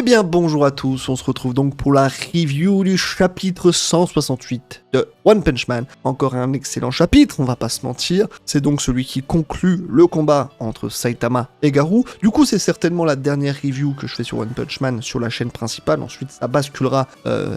Eh bien bonjour à tous, on se retrouve donc pour la review du chapitre 168 de One Punch Man. Encore un excellent chapitre, on va pas se mentir, c'est donc celui qui conclut le combat entre Saitama et Garou. Du coup c'est certainement la dernière review que je fais sur One Punch Man sur la chaîne principale, ensuite ça basculera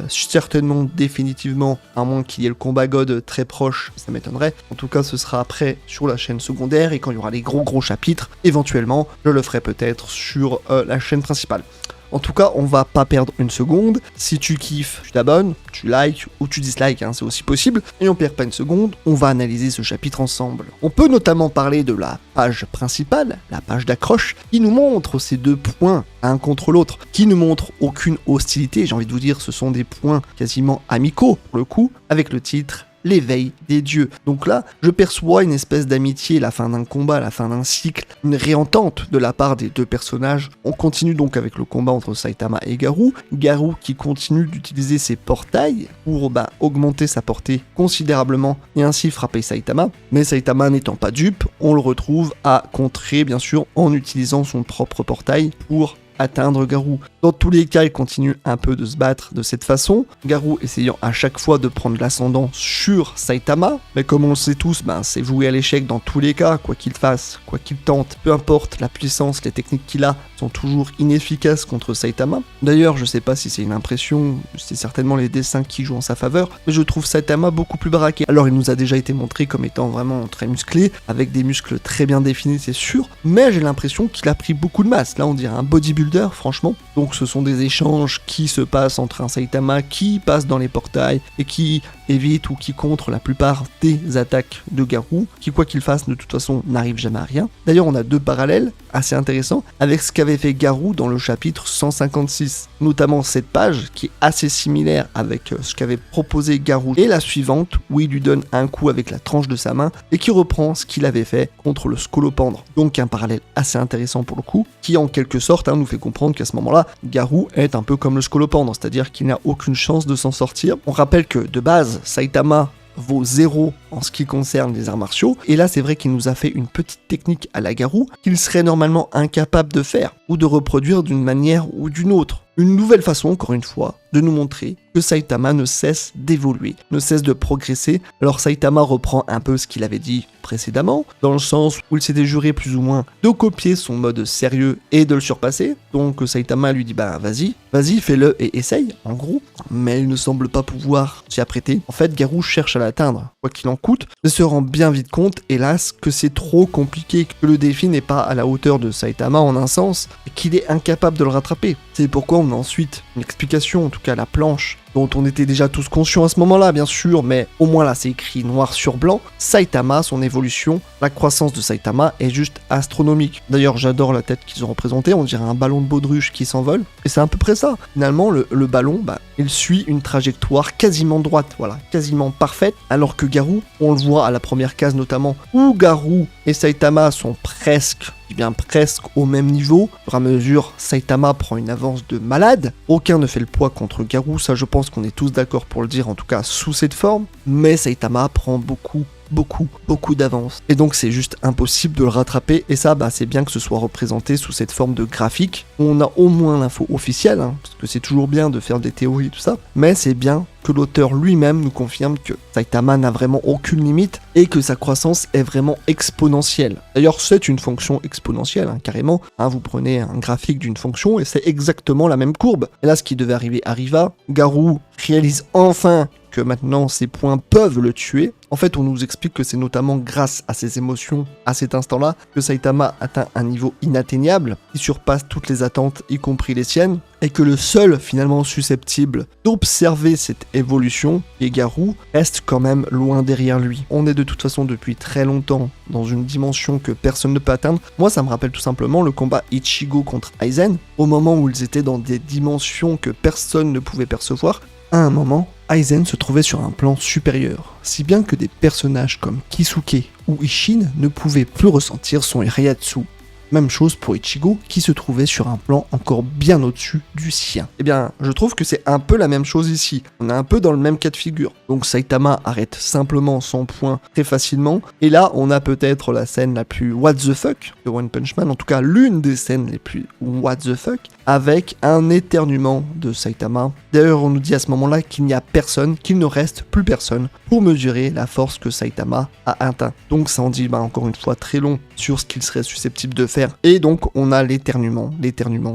certainement définitivement, à moins qu'il y ait le combat God très proche, ça m'étonnerait. En tout cas ce sera après sur la chaîne secondaire et quand il y aura les gros chapitres, éventuellement je le ferai peut-être sur la chaîne principale. En tout cas, on va pas perdre une seconde. Si tu kiffes, tu t'abonnes, tu likes ou tu dislikes, hein, c'est aussi possible. Et on perd pas une seconde, on va analyser ce chapitre ensemble. On peut notamment parler de la page principale, la page d'accroche, qui nous montre ces deux points l'un contre l'autre, qui ne montre aucune hostilité. J'ai envie de vous dire, ce sont des points quasiment amicaux, pour le coup, avec le titre l'éveil des dieux. Donc là, je perçois une espèce d'amitié, la fin d'un combat, la fin d'un cycle, une réentente de la part des deux personnages. On continue donc avec le combat entre Saitama et Garou. Garou qui continue d'utiliser ses portails pour augmenter sa portée considérablement et ainsi frapper Saitama. Mais Saitama n'étant pas dupe, on le retrouve à contrer bien sûr en utilisant son propre portail pour atteindre Garou. Dans tous les cas, il continue un peu de se battre de cette façon, Garou essayant à chaque fois de prendre l'ascendant sur Saitama, mais comme on le sait tous, c'est voué à l'échec dans tous les cas, quoi qu'il fasse, quoi qu'il tente, peu importe la puissance, les techniques qu'il a sont toujours inefficaces contre Saitama. D'ailleurs, je sais pas si c'est une impression, c'est certainement les dessins qui jouent en sa faveur, mais je trouve Saitama beaucoup plus baraqué. Alors il nous a déjà été montré comme étant vraiment très musclé, avec des muscles très bien définis, c'est sûr, mais j'ai l'impression qu'il a pris beaucoup de masse. Là on dirait un bodybuilder, franchement. Donc ce sont des échanges qui se passent entre un Saitama qui passe dans les portails et qui évite ou qui contre la plupart des attaques de Garou, qui quoi qu'il fasse de toute façon n'arrive jamais à rien. D'ailleurs on a deux parallèles assez intéressants avec ce qu'avait fait Garou dans le chapitre 156, notamment cette page qui est assez similaire avec ce qu'avait proposé Garou et la suivante où il lui donne un coup avec la tranche de sa main et qui reprend ce qu'il avait fait contre le Scolopendre. Donc un parallèle assez intéressant pour le coup, qui en quelque sorte nous fait comprendre qu'à ce moment-là, Garou est un peu comme le Scolopendre, c'est-à-dire qu'il n'a aucune chance de s'en sortir. On rappelle que de base, Saitama vaut 0 en ce qui concerne les arts martiaux, et là c'est vrai qu'il nous a fait une petite technique à la Garou qu'il serait normalement incapable de faire, ou de reproduire d'une manière ou d'une autre. Une nouvelle façon, encore une fois, de nous montrer que Saitama ne cesse d'évoluer, ne cesse de progresser. Alors Saitama reprend un peu ce qu'il avait dit précédemment, dans le sens où il s'était juré plus ou moins de copier son mode sérieux et de le surpasser. Donc Saitama lui dit vas-y, fais-le et essaye, en gros. Mais il ne semble pas pouvoir s'y apprêter. En fait, Garou cherche à l'atteindre, quoi qu'il en coûte, mais se rend bien vite compte, hélas, que c'est trop compliqué, que le défi n'est pas à la hauteur de Saitama en un sens, et qu'il est incapable de le rattraper. C'est pourquoi on a ensuite une explication, en tout cas la planche, dont on était déjà tous conscients à ce moment-là, bien sûr, mais au moins là c'est écrit noir sur blanc. Saitama, son évolution, la croissance de Saitama est juste astronomique. D'ailleurs, j'adore la tête qu'ils ont représentée, on dirait un ballon de baudruche qui s'envole, et c'est à peu près ça. Finalement, le ballon, il suit une trajectoire quasiment droite, voilà, quasiment parfaite, alors que Garou, on le voit à la première case notamment, où Garou et Saitama sont presque au même niveau. Au fur et à mesure, Saitama prend une avance de malade. Aucun ne fait le poids contre Garou, ça je pense qu'on est tous d'accord pour le dire, en tout cas sous cette forme. Mais Saitama prend beaucoup d'avance. Et donc c'est juste impossible de le rattraper. Et ça, c'est bien que ce soit représenté sous cette forme de graphique. On a au moins l'info officielle, parce que c'est toujours bien de faire des théories et tout ça. Mais c'est bien que l'auteur lui-même nous confirme que Saitama n'a vraiment aucune limite et que sa croissance est vraiment exponentielle. D'ailleurs, c'est une fonction exponentielle, carrément. Vous prenez un graphique d'une fonction et c'est exactement la même courbe. Et là, ce qui devait arriver arriva. Garou réalise enfin que maintenant ces points peuvent le tuer. En fait, on nous explique que c'est notamment grâce à ses émotions, à cet instant-là, que Saitama atteint un niveau inatteignable, qui surpasse toutes les attentes, y compris les siennes, et que le seul finalement susceptible d'observer cette évolution, et Garou, reste quand même loin derrière lui. On est de toute façon depuis très longtemps dans une dimension que personne ne peut atteindre. Moi, ça me rappelle tout simplement le combat Ichigo contre Aizen, au moment où ils étaient dans des dimensions que personne ne pouvait percevoir. À un moment, Aizen se trouvait sur un plan supérieur, si bien que des personnages comme Kisuke ou Ishin ne pouvaient plus ressentir son Reiatsu. Même chose pour Ichigo, qui se trouvait sur un plan encore bien au-dessus du sien. Eh bien, je trouve que c'est un peu la même chose ici. On est un peu dans le même cas de figure. Donc Saitama arrête simplement son point très facilement. Et là, on a peut-être la scène la plus what the fuck de One Punch Man. En tout cas, l'une des scènes les plus what the fuck. avec un éternuement de Saitama. D'ailleurs, on nous dit à ce moment-là qu'il n'y a personne, qu'il ne reste plus personne pour mesurer la force que Saitama a atteint. Donc ça en dit encore une fois très long sur ce qu'il serait susceptible de faire. Et donc on a l'éternuement,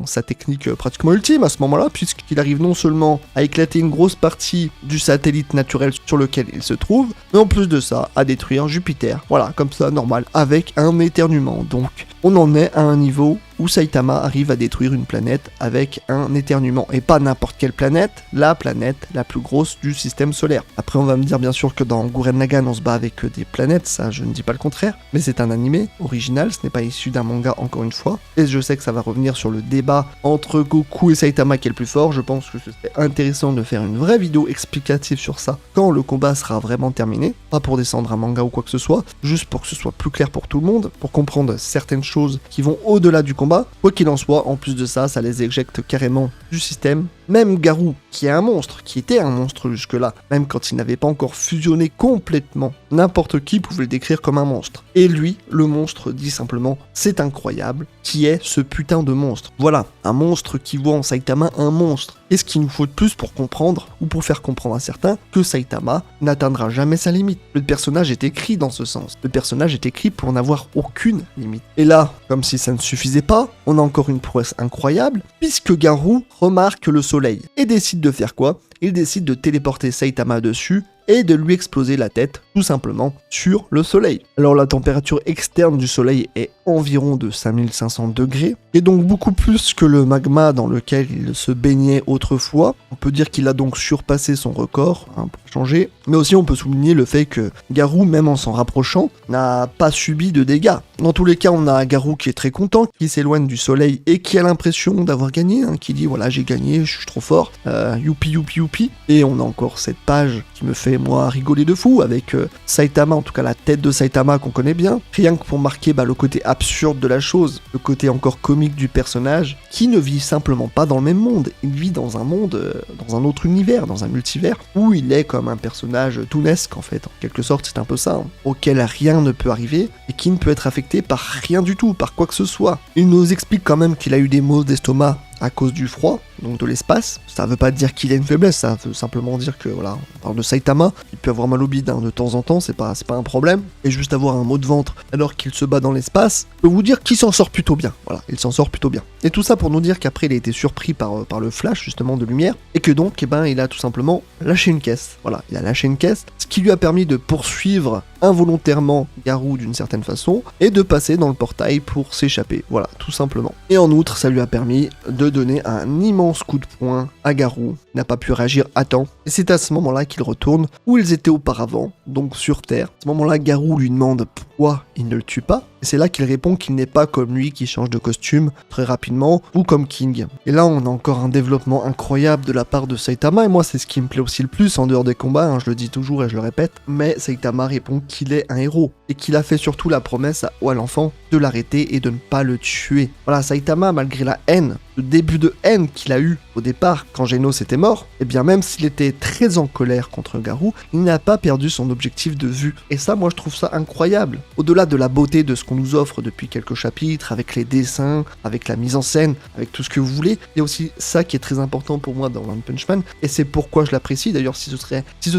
sa technique pratiquement ultime à ce moment-là, puisqu'il arrive non seulement à éclater une grosse partie du satellite naturel sur lequel il se trouve, mais en plus de ça, à détruire Jupiter. Voilà, comme ça, normal, avec un éternuement. Donc on en est à un niveau où Saitama arrive à détruire une planète avec un éternuement. Et pas n'importe quelle planète, la planète la plus grosse du système solaire. Après on va me dire bien sûr que dans Gurren Lagann on se bat avec des planètes, ça je ne dis pas le contraire, mais c'est un animé original, ce n'est pas issu d'un manga encore une fois. Et je sais que ça va revenir sur le débat entre Goku et Saitama qui est le plus fort, je pense que ce serait intéressant de faire une vraie vidéo explicative sur ça quand le combat sera vraiment terminé. Pas pour descendre un manga ou quoi que ce soit, juste pour que ce soit plus clair pour tout le monde, pour comprendre certaines choses qui vont au-delà du combat. Quoi qu'il en soit, en plus de ça, ça les éjecte carrément du système. Même Garou, qui est un monstre, qui était un monstre jusque-là, même quand il n'avait pas encore fusionné complètement, n'importe qui pouvait le décrire comme un monstre. Et lui, le monstre, dit simplement, c'est incroyable, qui est ce putain de monstre. Voilà, un monstre qui voit en Saitama un monstre. Et ce qu'il nous faut de plus pour comprendre, ou pour faire comprendre à certains, que Saitama n'atteindra jamais sa limite. Le personnage est écrit dans ce sens. Le personnage est écrit pour n'avoir aucune limite. Et là, comme si ça ne suffisait pas, on a encore une prouesse incroyable, puisque Garou remarque le soleil. Et décide de faire quoi? Il décide de téléporter Saitama dessus et de lui exploser la tête, tout simplement, sur le soleil. Alors la température externe du soleil est environ de 5500 degrés, et donc beaucoup plus que le magma dans lequel il se baignait autrefois. On peut dire qu'il a donc surpassé son record, pour changer, mais aussi on peut souligner le fait que Garou, même en s'en rapprochant, n'a pas subi de dégâts. Dans tous les cas, on a Garou qui est très content, qui s'éloigne du soleil et qui a l'impression d'avoir gagné, qui dit voilà j'ai gagné, je suis trop fort, youpi youpi youpi. Et on a encore cette page qui me fait moi rigoler de fou avec Saitama, en tout cas la tête de Saitama qu'on connaît bien, rien que pour marquer le côté absurde de la chose, le côté encore comique du personnage, qui ne vit simplement pas dans le même monde, il vit dans un monde, dans un autre univers, dans un multivers, où il est comme un personnage tounesque en fait, en quelque sorte c'est un peu ça, auquel rien ne peut arriver, et qui ne peut être affecté par rien du tout, par quoi que ce soit. Il nous explique quand même qu'il a eu des maux d'estomac à cause du froid, donc de l'espace. Ça veut pas dire qu'il a une faiblesse, ça veut simplement dire que voilà, on parle de Saitama, il peut avoir mal au bide de temps en temps, c'est pas un problème, et juste avoir un maux de ventre alors qu'il se bat dans l'espace, je peux vous dire qu'il s'en sort plutôt bien, voilà, il s'en sort plutôt bien. Et tout ça pour nous dire qu'après il a été surpris par le flash justement de lumière, et que donc il a tout simplement lâché une caisse, voilà, il a lâché une caisse, ce qui lui a permis de poursuivre involontairement Garou d'une certaine façon, et de passer dans le portail pour s'échapper, voilà, tout simplement. Et en outre, ça lui a permis de donner un immense coup de poing à Garou, il n'a pas pu réagir à temps, et c'est à ce moment-là qu'il retourne où ils étaient auparavant, donc sur Terre. À ce moment-là, Garou lui demande pourquoi il ne le tue pas, et c'est là qu'il répond qu'il n'est pas comme lui qui change de costume très rapidement, ou comme King. Et là, on a encore un développement incroyable de la part de Saitama, et moi c'est ce qui me plaît aussi le plus en dehors des combats, je le dis toujours et je le répète, mais Saitama répond qu'il est un héros, et qu'il a fait surtout la promesse à l'enfant de l'arrêter et de ne pas le tuer. Voilà, Saitama, malgré la haine, le début de haine qu'il a eu au départ quand Genos était mort, et bien même s'il était très en colère contre Garou, il n'a pas perdu son objectif de vue. Et ça, moi je trouve ça incroyable. Au-delà de la beauté de ce qu'on nous offre depuis quelques chapitres, avec les dessins, avec la mise en scène, avec tout ce que vous voulez, il y a aussi ça qui est très important pour moi dans One Punch Man, et c'est pourquoi je l'apprécie. D'ailleurs, si ce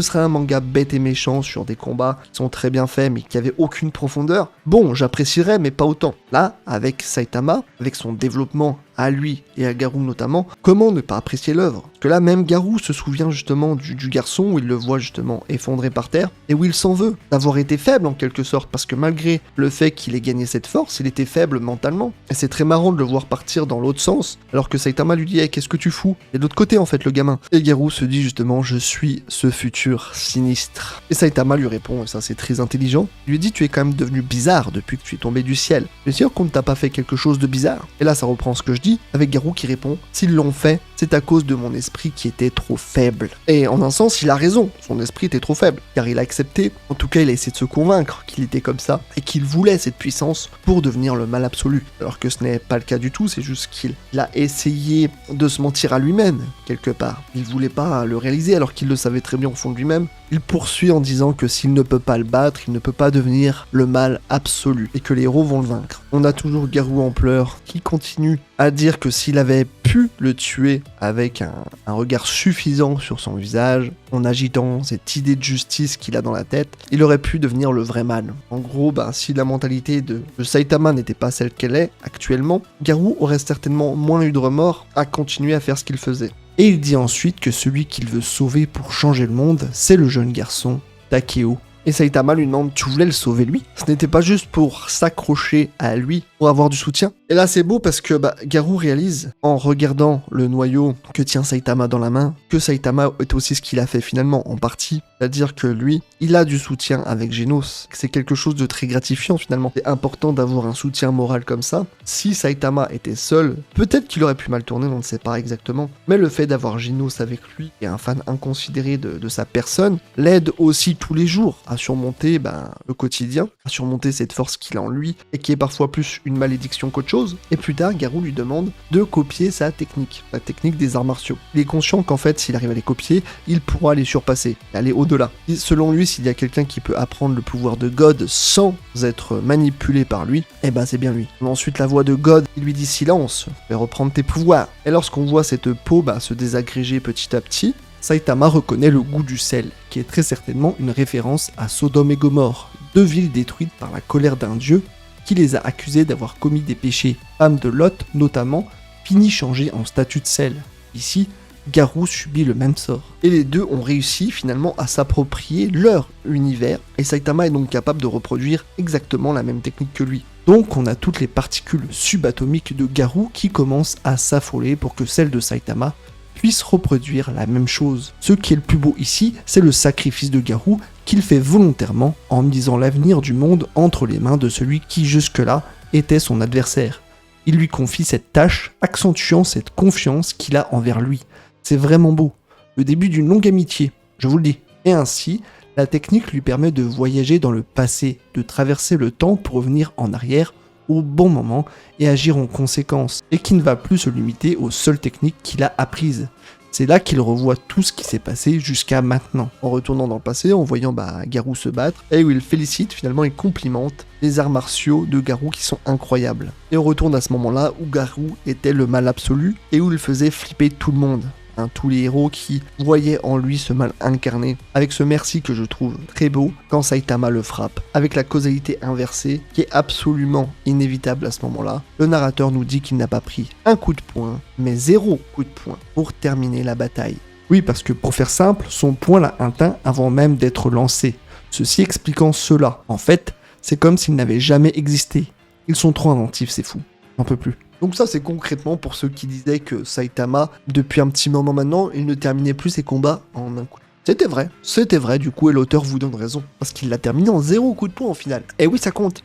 serait un manga bête et méchant sur des combats qui sont très bien faits mais qui n'avaient aucune profondeur, bon, j'apprécierais mais pas autant. Là, avec Saitama, avec son développement à lui et à Garou notamment, comment ne pas apprécier l'œuvre? Parce que là, même Garou se souvient justement du garçon où il le voit justement effondré par terre, et où il s'en veut d'avoir été faible en quelque sorte, parce que malgré le fait qu'il ait gagné cette force, il était faible mentalement. Et c'est très marrant de le voir partir dans l'autre sens, alors que Saitama lui dit hey, qu'est-ce que tu fous? Et de l'autre côté en fait le gamin. Et Garou se dit justement je suis ce futur sinistre. Et Saitama lui répond, et ça c'est très intelligent, il lui dit tu es quand même devenu bizarre depuis que tu es tombé du ciel. Tu es sûr qu'on ne t'a pas fait quelque chose de bizarre? Et là ça reprend ce que je dis, avec Garou qui répond s'ils l'ont fait, c'est à cause de mon esprit qui était trop faible. Et en un sens, il a raison, son esprit était trop faible, car il a accepté, en tout cas il a essayé de se convaincre qu'il était comme ça, et qu'il voulait cette puissance pour devenir le mal absolu. Alors que ce n'est pas le cas du tout, c'est juste qu'il a essayé de se mentir à lui-même, quelque part. Il voulait pas le réaliser alors qu'il le savait très bien au fond de lui-même. Il poursuit en disant que s'il ne peut pas le battre, il ne peut pas devenir le mal absolu et que les héros vont le vaincre. On a toujours Garou en pleurs qui continue à dire que s'il avait pu le tuer avec un regard suffisant sur son visage, en agitant cette idée de justice qu'il a dans la tête, il aurait pu devenir le vrai mal. En gros, si la mentalité de Saitama n'était pas celle qu'elle est actuellement, Garou aurait certainement moins eu de remords à continuer à faire ce qu'il faisait. Et il dit ensuite que celui qu'il veut sauver pour changer le monde, c'est le jeune garçon, Takeo. Et Saitama lui demande, tu voulais le sauver lui? Ce n'était pas juste pour s'accrocher à lui, pour avoir du soutien. Et là c'est beau parce que Garou réalise, en regardant le noyau que tient Saitama dans la main, que Saitama est aussi ce qu'il a fait finalement, en partie. C'est-à-dire que lui, il a du soutien avec Genos. C'est quelque chose de très gratifiant finalement. C'est important d'avoir un soutien moral comme ça. Si Saitama était seul, peut-être qu'il aurait pu mal tourner, on ne sait pas exactement. Mais le fait d'avoir Genos avec lui, et un fan inconsidéré de sa personne, l'aide aussi tous les jours à surmonter le quotidien, à surmonter cette force qu'il a en lui, et qui est parfois plus une malédiction qu'autre chose. Et plus tard, Garou lui demande de copier sa technique, la technique des arts martiaux. Il est conscient qu'en fait, s'il arrive à les copier, il pourra les surpasser, aller au-delà. Et selon lui, s'il y a quelqu'un qui peut apprendre le pouvoir de God sans être manipulé par lui, c'est bien lui. Ensuite, la voix de God, il lui dit silence, fais reprendre tes pouvoirs. Et lorsqu'on voit cette peau se désagréger petit à petit, Saitama reconnaît le goût du sel, qui est très certainement une référence à Sodome et Gomorre, deux villes détruites par la colère d'un dieu qui les a accusés d'avoir commis des péchés. Femme de Lot, notamment, finit changée en statue de sel. Ici, Garou subit le même sort. Et les deux ont réussi finalement à s'approprier leur univers, et Saitama est donc capable de reproduire exactement la même technique que lui. Donc on a toutes les particules subatomiques de Garou qui commencent à s'affoler pour que celles de Saitama puissent reproduire la même chose. Ce qui est le plus beau ici, c'est le sacrifice de Garou qu'il fait volontairement en misant l'avenir du monde entre les mains de celui qui jusque-là était son adversaire. Il lui confie cette tâche, accentuant cette confiance qu'il a envers lui. C'est vraiment beau, le début d'une longue amitié, je vous le dis. Et ainsi, la technique lui permet de voyager dans le passé, de traverser le temps pour revenir en arrière au bon moment et agir en conséquence, et qui ne va plus se limiter aux seules techniques qu'il a apprises. C'est là qu'il revoit tout ce qui s'est passé jusqu'à maintenant, en retournant dans le passé, en voyant Garou se battre, et où il félicite, finalement il complimente les arts martiaux de Garou qui sont incroyables. Et on retourne à ce moment-là où Garou était le mal absolu, et où il faisait flipper tout le monde. Tous les héros qui voyaient en lui ce mal incarné, avec ce merci que je trouve très beau quand Saitama le frappe, avec la causalité inversée qui est absolument inévitable à ce moment-là. Le narrateur nous dit qu'il n'a pas pris un coup de poing, mais 0 coup de poing pour terminer la bataille. Oui, parce que pour faire simple, son poing l'a atteint avant même d'être lancé. Ceci expliquant cela. En fait, c'est comme s'il n'avait jamais existé. Ils sont trop inventifs, c'est fou. J'en peux plus. Donc ça c'est concrètement pour ceux qui disaient que Saitama, depuis un petit moment maintenant, il ne terminait plus ses combats en un coup. C'était vrai du coup, et l'auteur vous donne raison, parce qu'il l'a terminé en 0 coup de poing au final. Et oui, ça compte.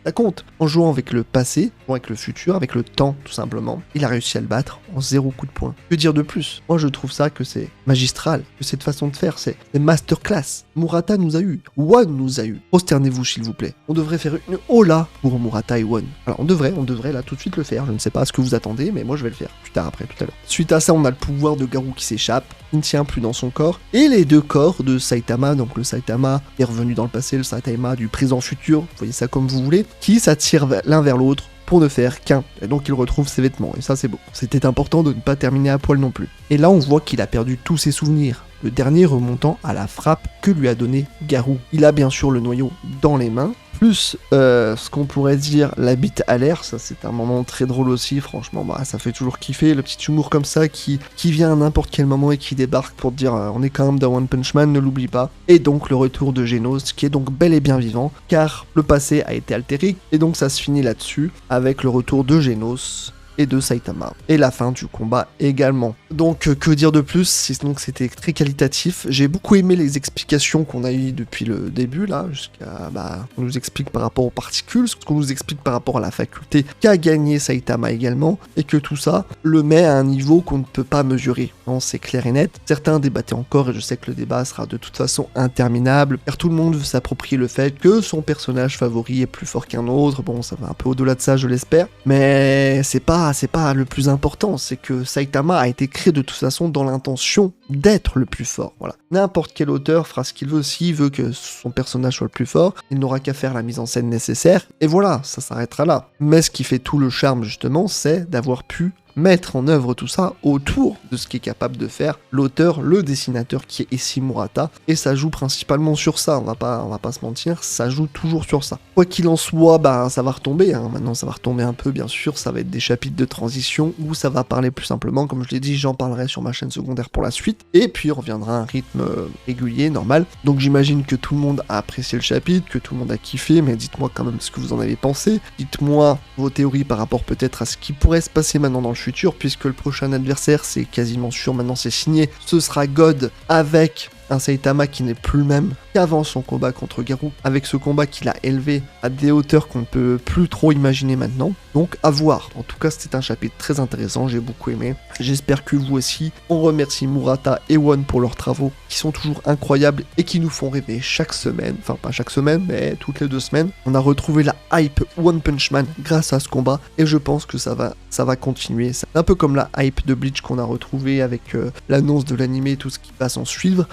En jouant avec le passé, avec le futur, avec le temps tout simplement, il a réussi à le battre en 0 coup de poing. Que dire de plus? Moi je trouve ça que c'est magistral, que cette façon de faire, c'est masterclass. Murata nous a eu, One nous a eu. Prosternez-vous s'il vous plaît. On devrait faire une hola pour Murata et One. Alors on devrait là tout de suite le faire, je ne sais pas ce que vous attendez, mais moi je vais le faire, plus tard après, tout à l'heure. Suite à ça, on a le pouvoir de Garou qui s'échappe, il ne tient plus dans son corps, et les deux corps de Saitama, donc le Saitama est revenu dans le passé, le Saitama du présent futur, vous voyez ça comme vous voulez, qui s'attirent l'un vers l'autre pour ne faire qu'un. Et donc il retrouve ses vêtements, et ça c'est beau. C'était important de ne pas terminer à poil non plus. Et là on voit qu'il a perdu tous ses souvenirs, le dernier remontant à la frappe que lui a donné Garou. Il a bien sûr le noyau dans les mains, plus ce qu'on pourrait dire la bite à l'air, ça c'est un moment très drôle aussi, franchement ça fait toujours kiffer, le petit humour comme ça qui vient à n'importe quel moment et qui débarque pour te dire on est quand même dans One Punch Man, ne l'oublie pas. Et donc le retour de Genos qui est donc bel et bien vivant car le passé a été altéré, et donc ça se finit là-dessus avec le retour de Genos et de Saitama. Et la fin du combat également. Donc que dire de plus, sinon que c'était très qualitatif. J'ai beaucoup aimé les explications qu'on a eues depuis le début là, jusqu'à on nous explique par rapport aux particules, ce qu'on nous explique par rapport à la faculté qu'a gagné Saitama également, et que tout ça le met à un niveau qu'on ne peut pas mesurer. Non, c'est clair et net. Certains débattaient encore, et je sais que le débat sera de toute façon interminable, car tout le monde veut s'approprier le fait que son personnage favori est plus fort qu'un autre. Bon, ça va un peu au-delà de ça, je l'espère, mais c'est pas le plus important, c'est que Saitama a été créé de toute façon dans l'intention d'être le plus fort. Voilà. N'importe quel auteur fera ce qu'il veut, s'il veut que son personnage soit le plus fort, il n'aura qu'à faire la mise en scène nécessaire, et voilà, ça s'arrêtera là. Mais ce qui fait tout le charme justement, c'est d'avoir pu mettre en œuvre tout ça autour de ce qu'est capable de faire l'auteur, le dessinateur qui est Issei Murata, et ça joue principalement sur ça, on va pas se mentir, ça joue toujours sur ça. Quoi qu'il en soit, ça va retomber, maintenant ça va retomber un peu bien sûr, ça va être des chapitres de transition où ça va parler plus simplement, comme je l'ai dit, j'en parlerai sur ma chaîne secondaire pour la suite, et puis reviendra à un rythme régulier, normal. Donc j'imagine que tout le monde a apprécié le chapitre, que tout le monde a kiffé, mais dites-moi quand même ce que vous en avez pensé, dites-moi vos théories par rapport peut-être à ce qui pourrait se passer maintenant dans le futur, puisque le prochain adversaire, c'est quasiment sûr, maintenant c'est signé, ce sera God, avec un Saitama qui n'est plus le même qu'avant son combat contre Garou, avec ce combat qu'il a élevé à des hauteurs qu'on ne peut plus trop imaginer maintenant. Donc à voir. En tout cas, c'était un chapitre très intéressant, j'ai beaucoup aimé. J'espère que vous aussi. On remercie Murata et One pour leurs travaux qui sont toujours incroyables et qui nous font rêver chaque semaine. Enfin, pas chaque semaine, mais toutes les 2 semaines. On a retrouvé la hype One Punch Man grâce à ce combat et je pense que ça va continuer. C'est un peu comme la hype de Bleach qu'on a retrouvé avec l'annonce de l'anime et tout ce qui va s'en suivre.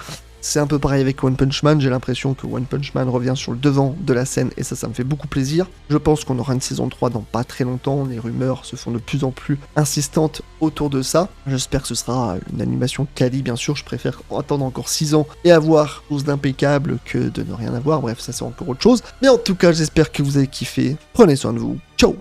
C'est un peu pareil avec One Punch Man, j'ai l'impression que One Punch Man revient sur le devant de la scène et ça me fait beaucoup plaisir. Je pense qu'on aura une saison 3 dans pas très longtemps, les rumeurs se font de plus en plus insistantes autour de ça. J'espère que ce sera une animation quali, bien sûr, je préfère attendre encore 6 ans et avoir chose d'impeccable que de ne rien avoir, bref, ça c'est encore autre chose. Mais en tout cas, j'espère que vous avez kiffé, prenez soin de vous, ciao.